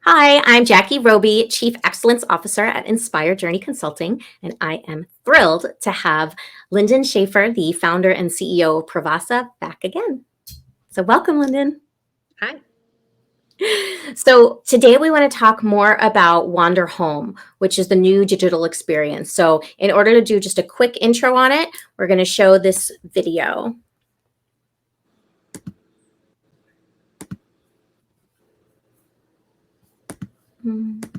Hi, I'm Jackie Roby, Chief Excellence Officer at Inspire Journey Consulting, and I am thrilled to have Linden Schaffer, the founder and CEO of Pravassa, back again. So welcome, Linden. Hi. So today we want to talk more about Wander Home, which is the new digital experience. So in order to do just a quick intro on it, we're going to show this video. Okay.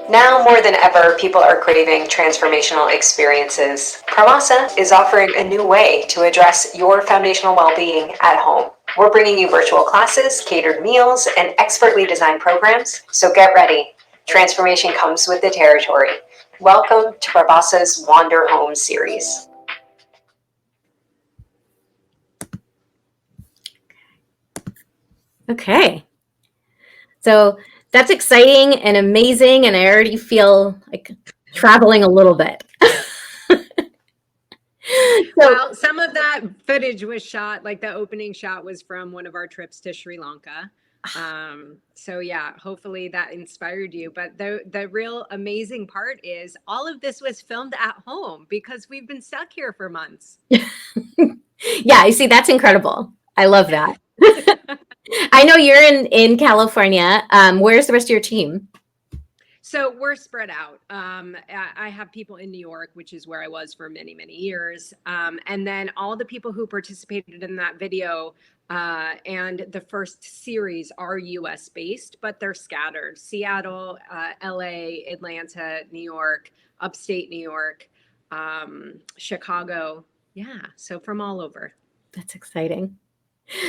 Now more than ever, people are craving transformational experiences. Pravassa is offering a new way to address your foundational well-being at home. We're bringing you virtual classes, catered meals, and expertly designed programs, so get ready. Transformation comes with the territory. Welcome to Pravassa's Wander Home series. Okay. So that's exciting and amazing, and I already feel like traveling a little bit. Well, some of that footage was shot, like the opening shot was from one of our trips to Sri Lanka. So yeah, hopefully that inspired you. But the real amazing part is all of this was filmed at home because we've been stuck here for months. Yeah, you see, that's incredible. I love that. I know you're in California. Where's the rest of your team? So we're spread out. I have people in New York, which is where I was for many, many years. And then all the people who participated in that video and the first series are US based, but they're scattered. Seattle, LA, Atlanta, New York, upstate New York, Chicago. Yeah, so from all over. That's exciting.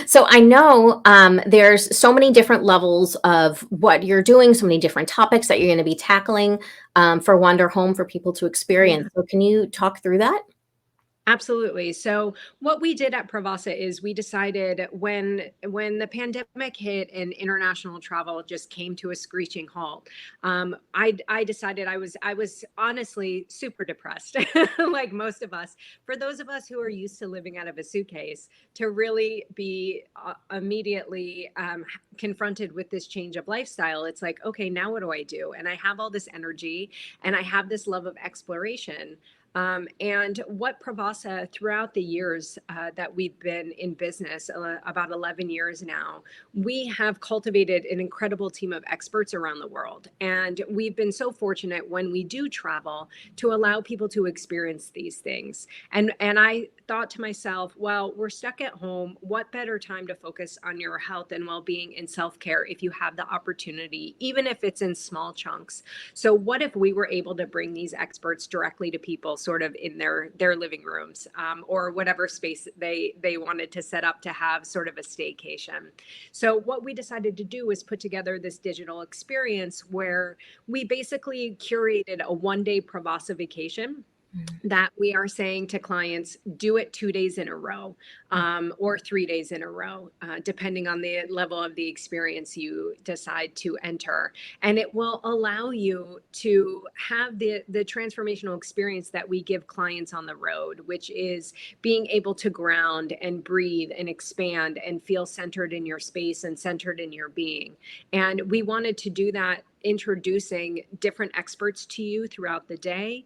So I know there's so many different levels of what you're doing, so many different topics that you're going to be tackling for Wander Home for people to experience. So can you talk through that? Absolutely. So what we did at Pravassa is we decided when the pandemic hit and international travel just came to a screeching halt, I decided I was honestly super depressed, like most of us. For those of us who are used to living out of a suitcase, to really be immediately confronted with this change of lifestyle, it's like, okay, now what do I do? And I have all this energy, and I have this love of exploration. And what Pravassa throughout the years that we've been in business, about 11 years now, we have cultivated an incredible team of experts around the world. And we've been so fortunate when we do travel to allow people to experience these things. And I thought to myself, well, we're stuck at home. What better time to focus on your health and well-being and self-care if you have the opportunity, even if it's in small chunks? So what if we were able to bring these experts directly to people sort of in their living rooms or whatever space they wanted to set up to have sort of a staycation? So what we decided to do was put together this digital experience where we basically curated a one-day Pravassa vacation that we are saying to clients, do it 2 days in a row or 3 days in a row, depending on the level of the experience you decide to enter. And it will allow you to have the transformational experience that we give clients on the road, which is being able to ground and breathe and expand and feel centered in your space and centered in your being. And we wanted to do that introducing different experts to you throughout the day,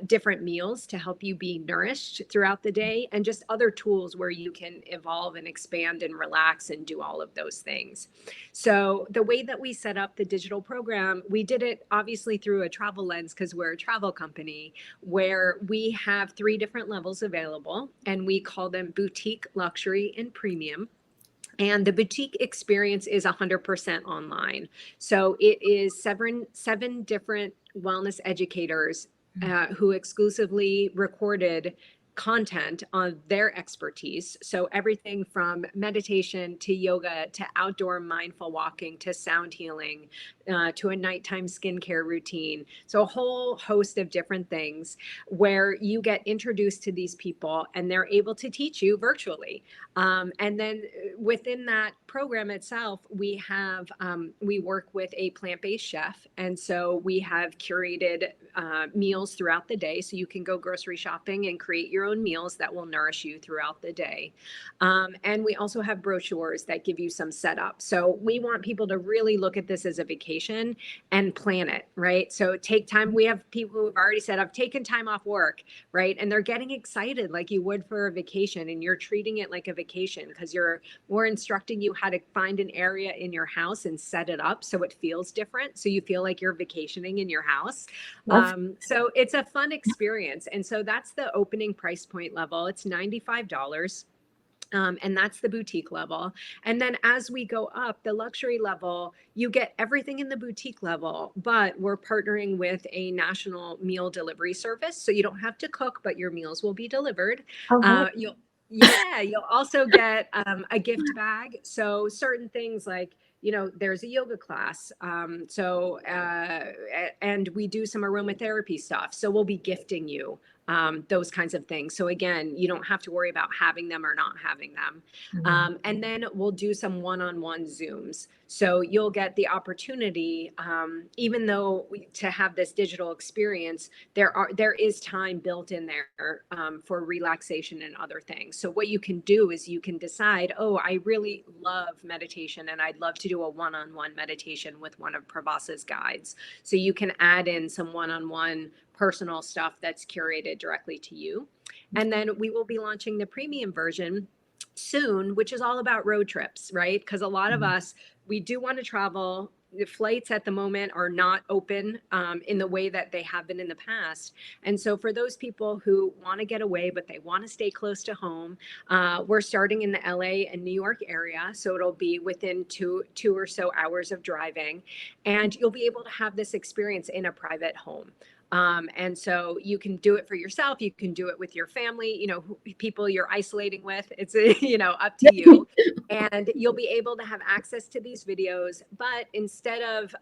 different meals to help you be nourished throughout the day, and just other tools where you can evolve and expand and relax and do all of those things. So the way that we set up the digital program, we did it obviously through a travel lens because we're a travel company where we have 3 different levels available, and we call them boutique, luxury, and premium. And the boutique experience is 100% online. So it is seven different wellness educators who exclusively recorded content on their expertise. So everything from meditation to yoga to outdoor mindful walking to sound healing to a nighttime skincare routine. So a whole host of different things where you get introduced to these people and they're able to teach you virtually. And then within that program itself, we work with a plant-based chef. And so we have curated meals throughout the day. So you can go grocery shopping and create your own meals that will nourish you throughout the day. And we also have brochures that give you some setup. So we want people to really look at this as a vacation and plan it, right? So take time. We have people who've already said, I've taken time off work, right? And they're getting excited like you would for a vacation, and you're treating it like a vacation because we're instructing you how to find an area in your house and set it up so it feels different. So you feel like you're vacationing in your house. Love. So it's a fun experience. And so that's the opening price point level. It's $95. And that's the boutique level. And then as we go up, the luxury level, you get everything in the boutique level, but we're partnering with a national meal delivery service. So you don't have to cook, but your meals will be delivered. Oh, right. You'll also get a gift bag. So certain things like, there's a yoga class. And we do some aromatherapy stuff. So we'll be gifting you those kinds of things. So again, you don't have to worry about having them or not having them. And then we'll do some one-on-one Zooms. So you'll get the opportunity, even though to have this digital experience, there is time built in there for relaxation and other things. So what you can do is you can decide, oh, I really love meditation and I'd love to do a one-on-one meditation with one of Pravassa's guides. So you can add in some one-on-one personal stuff that's curated directly to you. And then we will be launching the premium version soon, which is all about road trips, right? Because a lot of us, we do want to travel. The flights at the moment are not open in the way that they have been in the past. And so for those people who want to get away, but they want to stay close to home, we're starting in the LA and New York area. So it'll be within two or so hours of driving. And you'll be able to have this experience in a private home. And so you can do it for yourself. You can do it with your family, people you're isolating with. It's, up to you. And you'll be able to have access to these videos. But instead of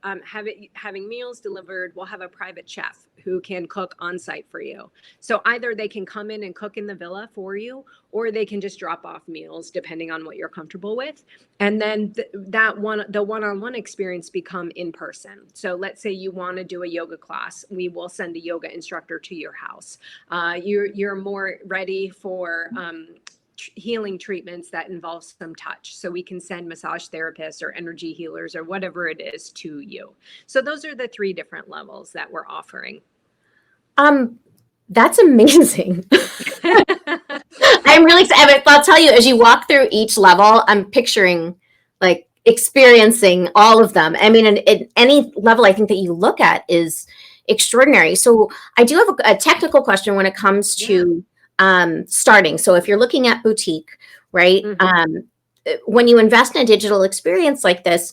having meals delivered, we'll have a private chef who can cook on site for you. So either they can come in and cook in the villa for you, or they can just drop off meals depending on what you're comfortable with. And then the one-on-one experience become in person. So let's say you want to do a yoga class. We will send a yoga instructor to your house. You're more ready for healing treatments that involve some touch. So we can send massage therapists or energy healers or whatever it is to you. So those are the 3 different levels that we're offering. That's amazing. I'm really excited. I'll tell you, as you walk through each level, I'm picturing like experiencing all of them. I mean, in any level I think that you look at is extraordinary. So I do have a technical question when it comes to starting. So if you're looking at boutique, right? When you invest in a digital experience like this,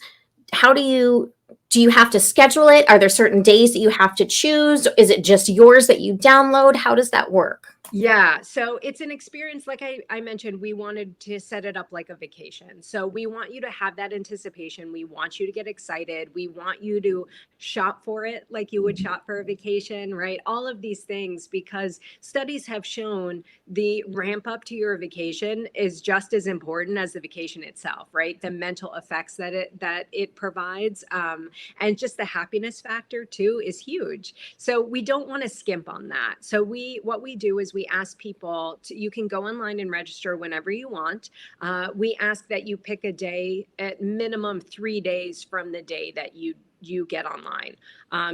do you have to schedule it? Are there certain days that you have to choose? Is it just yours that you download? How does that work? Yeah, so it's an experience, like I mentioned, we wanted to set it up like a vacation. So we want you to have that anticipation. We want you to get excited. We want you to shop for it like you would shop for a vacation, right? All of these things, because studies have shown the ramp up to your vacation is just as important as the vacation itself, right? The mental effects that it provides, and just the happiness factor too is huge. So we don't want to skimp on that. So what we do is we ask people you can go online and register whenever you want. We ask that you pick a day, at minimum 3 days from the day that you get online.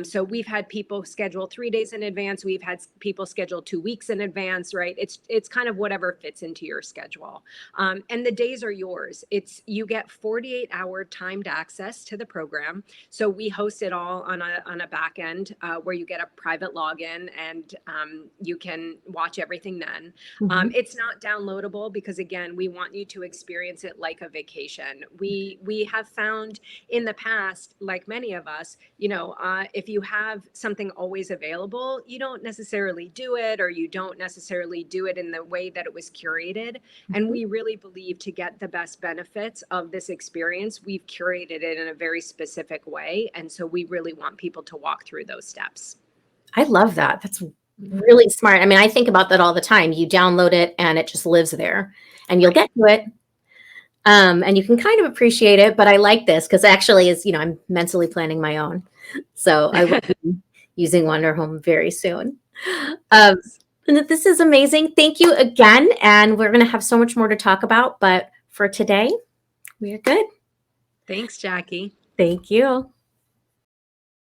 So we've had people schedule 3 days in advance. We've had people schedule 2 weeks in advance, right? It's kind of whatever fits into your schedule. And the days are yours. You get 48-hour timed access to the program. So we host it all on a back end where you get a private login and you can watch everything then. It's not downloadable because, again, we want you to experience it like a vacation. We have found in the past, like many of us, if you have something always available, you don't necessarily do it, or you don't necessarily do it in the way that it was curated. And we really believe to get the best benefits of this experience, we've curated it in a very specific way. And so we really want people to walk through those steps. I love that. That's really smart. I mean, I think about that all the time. You download it and it just lives there and you'll get to it. And you can kind of appreciate it, but I like this because actually I'm mentally planning my own. So I will be using Wonder Home very soon. And this is amazing. Thank you again. And we're going to have so much more to talk about. But for today, we're good. Thanks, Jackie. Thank you.